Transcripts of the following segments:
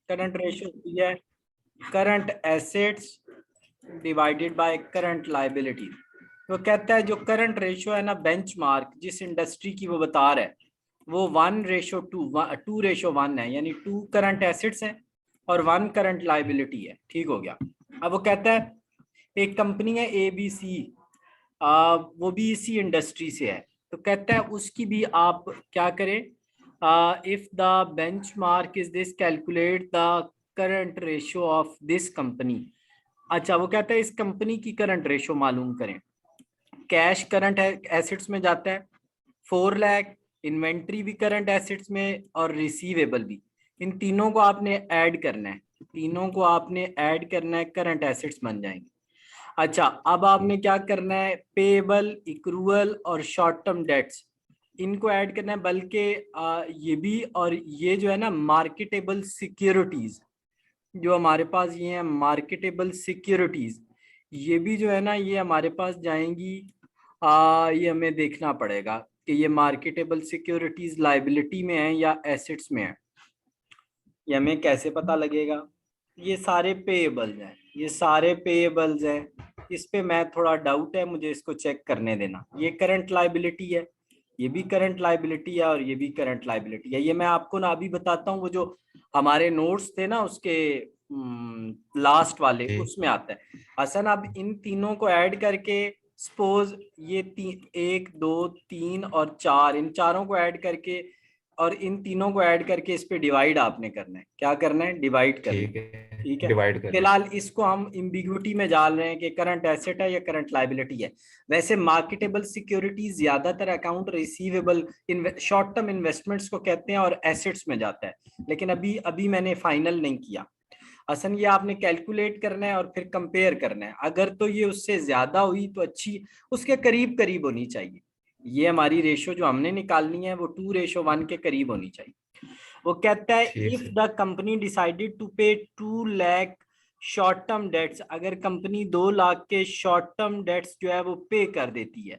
Current ratio होती है current assets divided by current liability. वो कहता है जो करंट रेशियो है ना, बेंचमार्क जिस इंडस्ट्री की वो बता रहा है, वो 1:2 है, यानी 2 करंट एसेट्स हैं और 1 करंट लाइबिलिटी है। ठीक हो गया। अब वो कहता है एक कंपनी है ABC, वो भी इसी इंडस्ट्री से है, तो कहता है उसकी भी आप क्या करें, if the benchmark is this, calculate the current ratio of this company. अच्छा, वो कहता है इस कंपनी की करंट रेशियो मालूम करें। कैश करंट एसेट्स में जाता है 4 लाख, इन्वेंट्री भी करंट एसेट्स में और रिसीवेबल भी। इन तीनों को आपने ऐड करना है, तीनों को आपने ऐड करना है, करंट एसेट्स बन जाएंगे। अच्छा, अब आपने क्या करना है, पेएबल, इक्रूअल और शॉर्ट टर्म डेट्स, इनको ऐड करना है। बल्कि ये भी, और ये जो है ना मार्केटेबल सिक्योरिटीज, जो हमारे पास ये है मार्केटेबल सिक्योरिटीज, ये भी जो है ना ये हमारे पास जाएंगी। ये हमें देखना पड़ेगा कि ये मार्केटेबल सिक्योरिटीज लाइबिलिटी में है या एसेट्स में है, ये हमें कैसे पता लगेगा। ये सारे पेएबल्स हैं, ये सारे पेएबल्स हैं। इस पे मैं थोड़ा डाउट है, मुझे इसको चेक करने देना। ये करंट लाइबिलिटी है, ये भी करंट लाइबिलिटी है और ये भी करंट लाइबिलिटी है। ये मैं आपको ना अभी बताता हूँ, वो जो हमारे नोट्स थे ना उसके लास्ट वाले, जी उसमें आता है। हसन, अब इन तीनों को ऐड करके सपोज ये 1, 2, 3 और 4, इन चारों को ऐड करके और इन तीनों को ऐड करके इस पे डिवाइड आपने करना है। क्या करना है, डिवाइड करना ठीक है। है, ठीक है, डिवाइड करना फिलहाल इसको हम इम्बिग्विटी में डाल रहे हैं कि करंट एसेट है या करंट लाइबिलिटी है। वैसे मार्केटेबल सिक्योरिटीज ज्यादातर account receivable short term investments को कहते हैं और एसेट्स में जाता है, लेकिन अभी अभी मैंने फाइनल नहीं किया। असन ये आपने कैलकुलेट करना है और फिर कंपेयर करना है। अगर तो ये उससे ज्यादा हुई तो अच्छी, उसके करीब करीब होनी चाहिए। ये हमारी रेशो जो हमने निकालनी है वो 2:1 के करीब होनी चाहिए। वो कहता है ठीक इफ है। द कंपनी डिसाइडेड टू पे 2 लाख शॉर्ट टर्म डेट्स, अगर कंपनी 2 लाख के शॉर्ट टर्म डेट्स जो है वो पे कर देती है।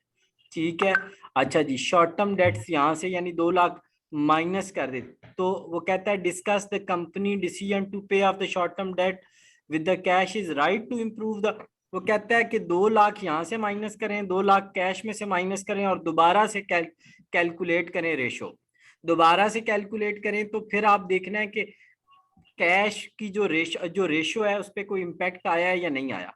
ठीक है। अच्छा जी, शॉर्ट टर्म डेट्स यहाँ से यानी 2 लाख माइनस कर दे, तो वो कहता है discuss the company decision to pay off the short term debt with the cash is right to improve the. वो कहता है कि 2 लाख यहाँ से माइनस करें, 2 लाख कैश में से माइनस करें और दोबारा से कैलकुलेट करें रेशो। दोबारा से कैलकुलेट करें तो फिर आप देखना है कि कैश की जो रेशो है उस पर कोई इम्पैक्ट आया है या नहीं आया।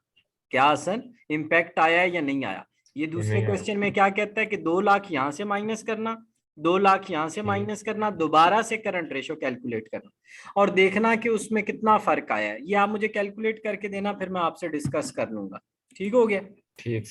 क्या हसन, इम्पैक्ट आया है या नहीं आया। ये दूसरे नहीं आया। क्वेश्चन में क्या कहता है कि 2 लाख यहां से माइनस करना, 2 लाख यहां से ठीक। माइनस करना, दोबारा से करंट रेशो कैलकुलेट करना और देखना कि उसमें कितना फर्क आया है। ये आप मुझे कैलकुलेट करके देना, फिर मैं आपसे डिस्कस कर लूंगा। ठीक हो गया। ठीक।